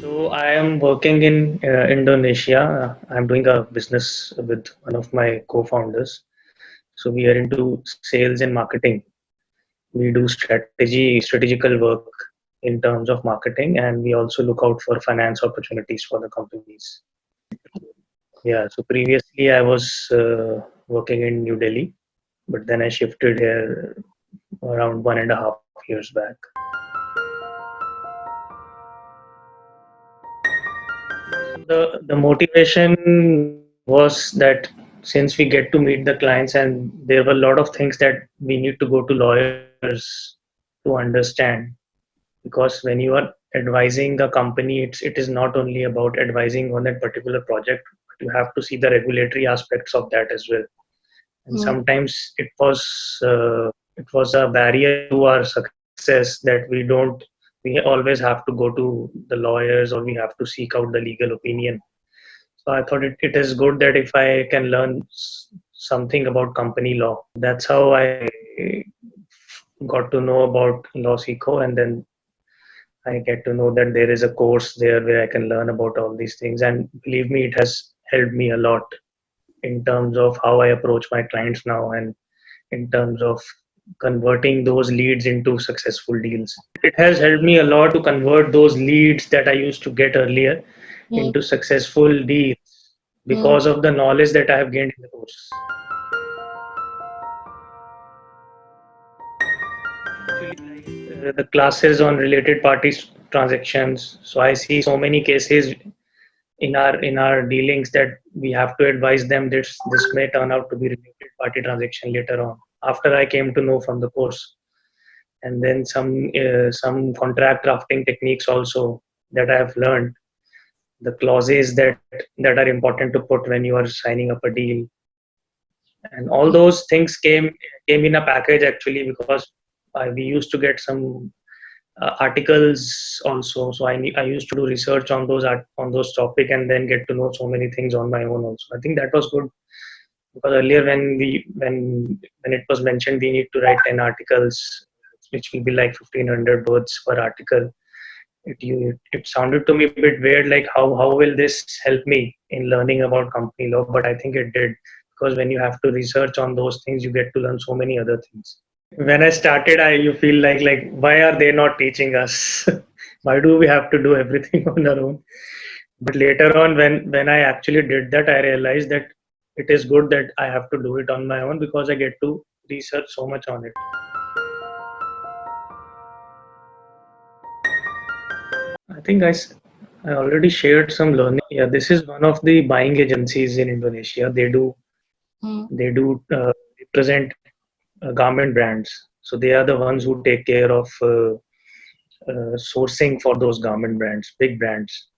So I am working in Indonesia. I'm doing a business with one of my co-founders. So we are into sales and marketing. We do strategical work in terms of marketing, and we also look out for finance opportunities for the companies. Yeah. So previously I was working in New Delhi, but then I shifted here around 1.5 years back. The motivation was that since we get to meet the clients, and there were a lot of things that we need to go to lawyers to understand, because when you are advising a company, it is not only about advising on that particular project, but you have to see the regulatory aspects of that as well. And Mm, sometimes it was a barrier to our success that we always have to go to the lawyers, or we have to seek out the legal opinion. So I thought it is good that if I can learn something about company law. That's how I got to know about LawSeco, and then I get to know that there is a course there where I can learn about all these things. And believe me, it has helped me a lot in terms of how I approach my clients now, and in terms of converting those leads into successful deals. It has helped me a lot to convert those leads that I used to get earlier mm, into successful deals mm, because of the knowledge that I have gained in the course. The classes on related parties transactions. So I see so many cases in our dealings that we have to advise them that this may turn out to be related party transaction later on. After I came to know from the course, and then some contract drafting techniques also that I have learned, the clauses that are important to put when you are signing up a deal, and all those things came in a package actually, because we used to get some articles also. So I used to do research on those topic, and then get to know so many things on my own also. I think that was good, because earlier when it was mentioned we need to write 10 articles, which will be like 1500 words per article. It sounded to me a bit weird, like how will this help me in learning about company law? But I think it did, because when you have to research on those things, you get to learn so many other things. When I started, I you feel like why are they not teaching us? Why do we have to do everything on our own? But later on, when I actually did that, I realized that it is good that I have to do it on my own, because I get to research so much on it. I think I already shared some learning. Yeah, this is one of the buying agencies in Indonesia. mm, They do represent garment brands. So they are the ones who take care of sourcing for those garment brands, big brands.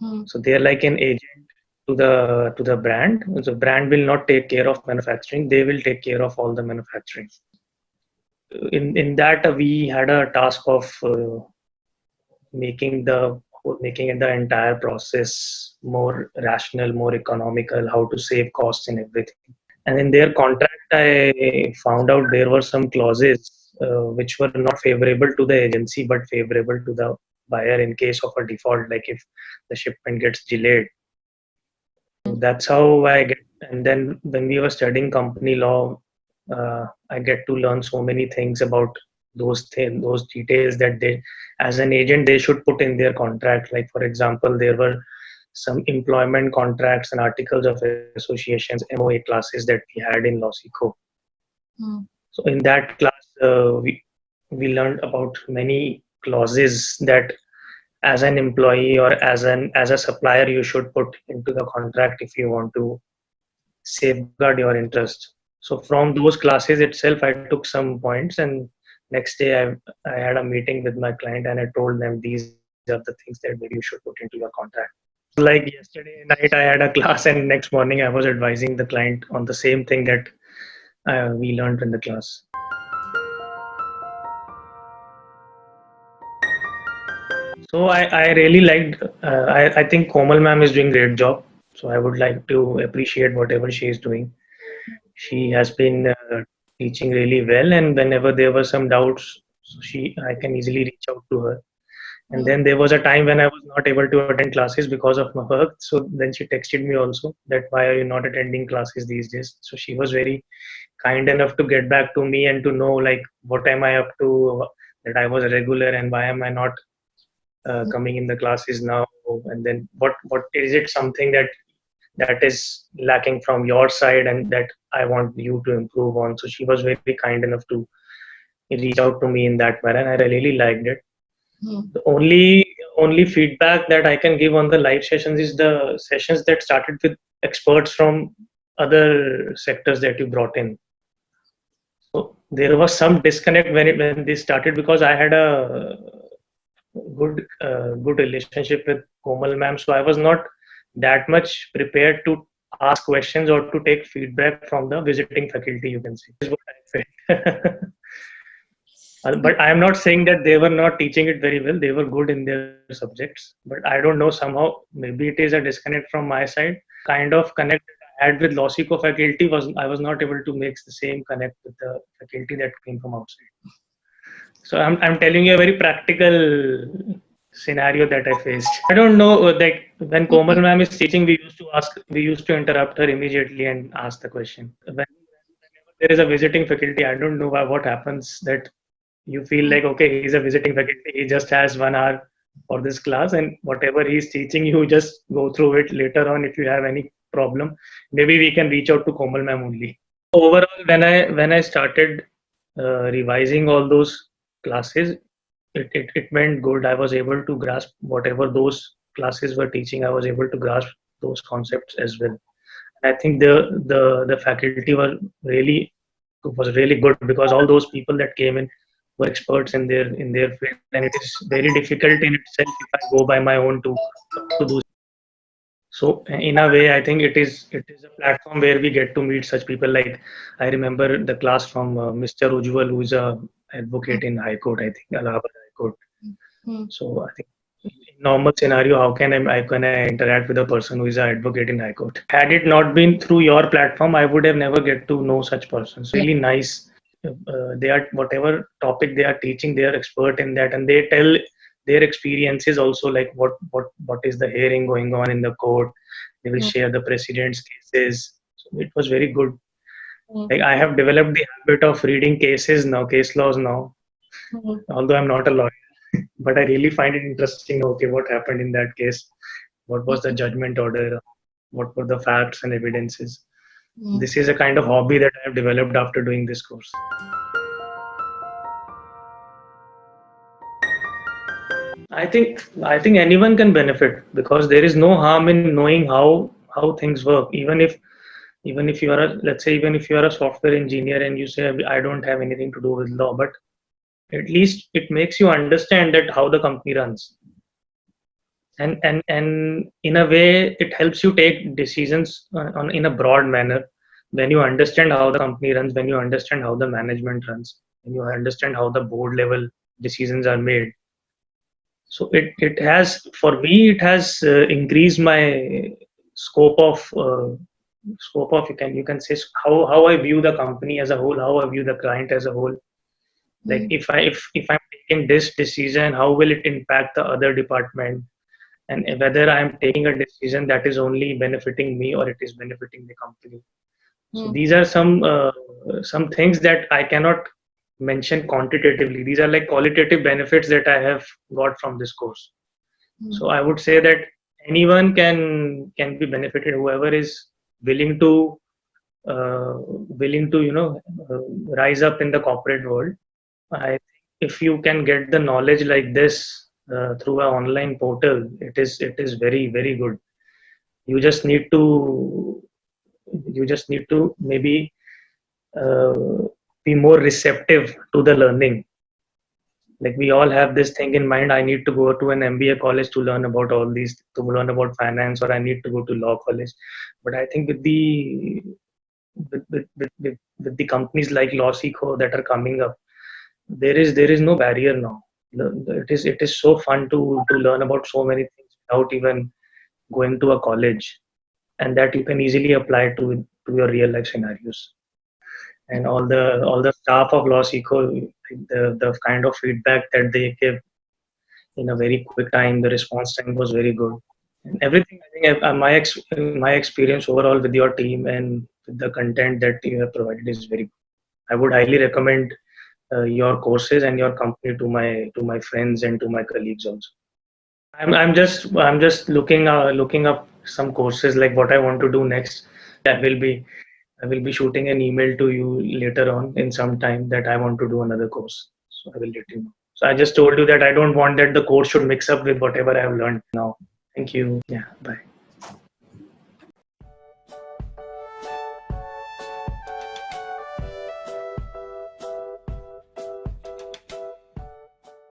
mm, So they are like an agent to the brand. The brand will not take care of manufacturing; they will take care of all the manufacturing. In that, we had a task of making the making the entire process more rational, more economical, how to save costs and everything. And in their contract, I found out there were some clauses which were not favorable to the agency but favorable to the buyer in case of a default, like if the shipment gets delayed. So that's how I get. And then when we were studying company law, I get to learn so many things about those details that they, as an agent, they should put in their contract. Like for example, there were some employment contracts and articles of associations, MOA classes that we had in LawSeco. mm, So in that class, we learned about many clauses that as an employee or as a supplier you should put into the contract if you want to safeguard your interest. So from those classes itself, I took some points, and next day I had a meeting with my client, and I told them these are the things that maybe you should put into your contract. So like yesterday night, I had a class, and next morning I was advising the client on the same thing that we learned in the class. So I really liked. I think Komal ma'am is doing great job. So I would like to appreciate whatever she is doing. She has been teaching really well, and whenever there were some doubts, so she I can easily reach out to her, And then there was a time when I was not able to attend classes because of my work. So then she texted me also that why are you not attending classes these days? So she was very kind enough to get back to me and to know like what am I up to, that I was a regular and why am I not coming in the classes now, and then what is it something that is lacking from your side and that I want you to improve on. So she was very kind enough to reach out to me in that manner, and I really liked it. The only feedback that I can give on the live sessions is the sessions that started with experts from other sectors that you brought in. So there was some disconnect when this started because I had a good relationship with Komal ma'am, so I was not that much prepared to ask questions or to take feedback from the visiting faculty. You can say is what I felt. But I am not saying that they were not teaching it very well. They were good in their subjects. But I don't know, somehow, maybe it is a disconnect from my side. Kind of connect I had with Losico faculty was I was not able to make the same connect with the faculty that came from outside. So I'm telling you a very practical scenario that I faced. I don't know that when Komal ma'am is teaching, we used to interrupt her immediately and ask the question. Whenever there is a visiting faculty, I don't know what happens that you feel like okay, he's a visiting faculty, he just has 1 hour for this class, and whatever he's teaching, you just go through it later on. If you have any problem, maybe we can reach out to Komal ma'am only. Overall, when I started revising all those classes, it went good. I was able to grasp whatever those classes were teaching. I was able to grasp those concepts as well. I think the faculty was really good because all those people that came in were experts in their field, and it is very difficult in itself if I go by my own to do. So in a way, I think it is a platform where we get to meet such people. Like I remember the class from Mr. Ujwal, who is a advocate in High Court, I think Allahabad High Court. So I think in normal scenario, how can I interact with a person who is an advocate in High Court? Had it not been through your platform, I would have never get to know such persons. Really nice. They are whatever topic they are teaching, they are expert in that, and they tell their experiences also, like what is the hearing going on in the court. They will share the precedents cases. So it was very good. Like I have developed the habit of reading cases now, case laws now, although I'm not a lawyer. But I really find it interesting. Okay, what happened in that case? What was the judgment order? What were the facts and evidences? This is a kind of hobby that I have developed after doing this course. I think anyone can benefit because there is no harm in knowing how things work. Even if you are let's say even if you are a software engineer and you say I don't have anything to do with law, but at least it makes you understand that how the company runs, and in a way it helps you take decisions in a broad manner. When you understand how the company runs, when you understand how the management runs, when you understand how the board level decisions are made, so it has, for me it has increased my scope of you can say how I view the company as a whole, how I view the client as a whole. Like if I'm taking this decision, how will it impact the other department, and whether I'm taking a decision that is only benefiting me or it is benefiting the company. So these are some things that I cannot mention quantitatively. These are like qualitative benefits that I have got from this course. So I would say that anyone can be benefited, whoever is willing to rise up in the corporate world. I think if you can get the knowledge like this through an online portal, it is very very good. You just need to maybe uh, be more receptive to the learning. Like we all have this thing in mind, I need to go to an MBA college to learn about all these, to learn about finance, or I need to go to law college. But I think with the companies like Lawseco that are coming up, there is no barrier now. It is so fun to learn about so many things without even going to a college, and that you can easily apply to your real life scenarios. And all the staff of Lawseco, the kind of feedback that they give, in a very quick time. The response time was very good. And everything, I think, my experience overall with your team and with the content that you have provided is very good. I would highly recommend your courses and your company to my friends and to my colleagues also. I'm just looking up some courses like what I want to do next. I will be I will be shooting an email to you later on in some time that I want to do another course. So I will let you know. So I just told you that I don't want that the course should mix up with whatever I have learned now. Thank you. Yeah. Bye.